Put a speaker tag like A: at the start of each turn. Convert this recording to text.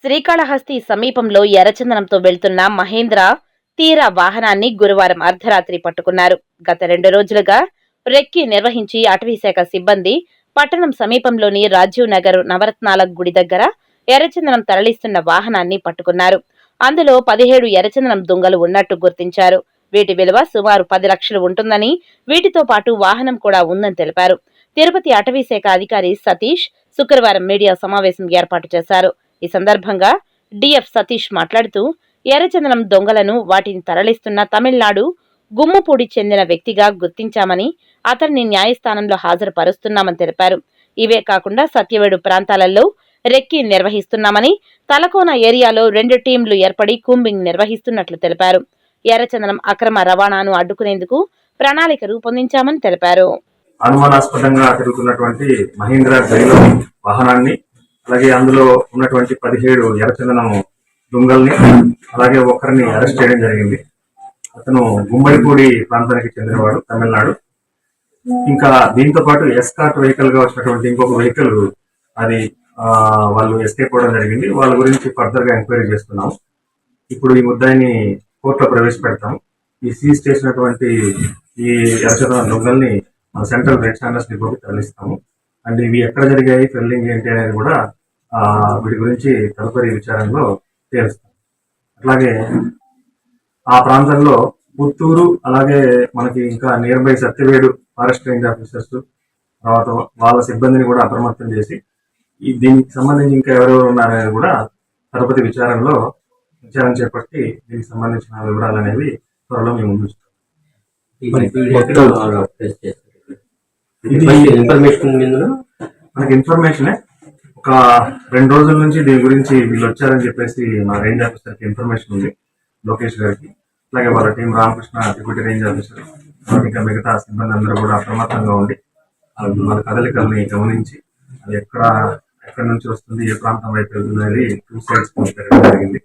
A: శ్రీకాళహస్తి సమీపంలో ఎర్రచందనంతో వెళ్తున్న మహేంద్ర తీర వాహనాన్ని గురువారం అర్ధరాత్రి పట్టుకున్నారు. గత 2 రోజులుగా రెక్కి నిర్వహించి అటవీశాఖ సిబ్బంది పట్టణం సమీపంలోని రాజీవ్ నగర్ నవరత్నాల గుడి దగ్గర ఎర్రచందనం తరలిస్తున్న వాహనాన్ని పట్టుకున్నారు. అందులో 17 ఎర్రచందనం దుంగలు ఉన్నట్టు గుర్తించారు. వీటి విలువ సుమారు 10 లక్షలు ఉంటుందని, వీటితో పాటు వాహనం కూడా ఉందని తెలిపారు. తిరుపతి అటవీశాఖ అధికారి సతీష్ శుక్రవారం మీడియా సమావేశం ఏర్పాటు చేశారు. ఈ సందర్భంగా డిఎఫ్ సతీష్ మాట్లాడుతూ, ఎర్రచందనం దొంగలను వాటిని తరలిస్తున్న తమిళనాడు గుమ్మపూడి చెందిన వ్యక్తిగా గుర్తించామని, అతన్ని న్యాయస్థానంలో హాజరుపరుస్తున్నామని తెలిపారు. ఇవే కాకుండా సత్యవేడు ప్రాంతాలలో రెక్కి నిర్వహిస్తున్నామని, తలకోన ఏరియాలో 2 టీంలు ఏర్పడి కూంబింగ్ నిర్వహిస్తున్నట్లు తెలిపారు. ఎర్రచందనం అక్రమ రవాణాను అడ్డుకునేందుకు ప్రణాళిక రూపొందించామని తెలిపారు.
B: అనుమానాస్పదంగా తిరుగుతున్నటువంటి మహీంద్రా జైలు వాహనాన్ని, అలాగే అందులో ఉన్నటువంటి 17 ఎర్రచందనం దుంగల్ని, అలాగే ఒకరిని అరెస్ట్ చేయడం జరిగింది. అతను గుమ్మడిపూడి ప్రాంతానికి చెందినవాడు, తమిళనాడు. ఇంకా దీంతో పాటు ఎస్కార్ట్ వెహికల్ గా వచ్చినటువంటి ఇంకొక వెహికల్ అది వాళ్ళు ఎస్కేప్ అవ్వడం జరిగింది. వాళ్ళ గురించి ఫర్దర్ గా ఎంక్వైరీ చేస్తున్నాము. ఇప్పుడు ఈ ముద్దాయిని కోర్టులో ప్రవేశపెడతాం. ఈ సీజ్ చేసినటువంటి ఈ ఎర్రచందనం దొంగల్ని సెంట్రల్ రెడ్ స్టాండర్డ్స్ డిపోకి తరలిస్తాము. అండ్ ఇవి ఎక్కడ జరిగాయి, ఫెల్లింగ్ ఏంటి అనేది కూడా వీటి గురించి తదుపరి విచారణలో తేలుస్తాం. అట్లాగే ఆ ప్రాంతంలో పుత్తూరు, అలాగే మనకి ఇంకా near by Satyavedu forest range officers, తర్వాత వాళ్ళ సిబ్బందిని కూడా అప్రమత్తం చేసి దీనికి సంబంధించి ఇంకా ఎవరెవరు ఉన్నారనేది కూడా తదుపరి విచారణ చేపట్టి దీనికి సంబంధించిన వివరాలు అనేవి త్వరలో మేము ముందుస్తాం. మనకి ఇన్ఫర్మేషనే ఒక 2 రోజుల నుంచి దీని గురించి వీళ్ళు వచ్చారని చెప్పేసి మా రేంజ్ ఆఫీసర్ కి ఇన్ఫర్మేషన్ ఉంది, లోకేష్ గారికి. అలాగే వాళ్ళ team Ramakrishna deputy range officer, ఇంకా మిగతా సిబ్బంది అందరూ కూడా అప్రమత్తంగా ఉండి వాళ్ళ కదలికల్ని గమనించి అది ఎక్కడి నుంచి వస్తుంది, ఏ ప్రాంతం వైపు వెళ్తుంది అనేది 2 సైడ్స్ జరిగింది.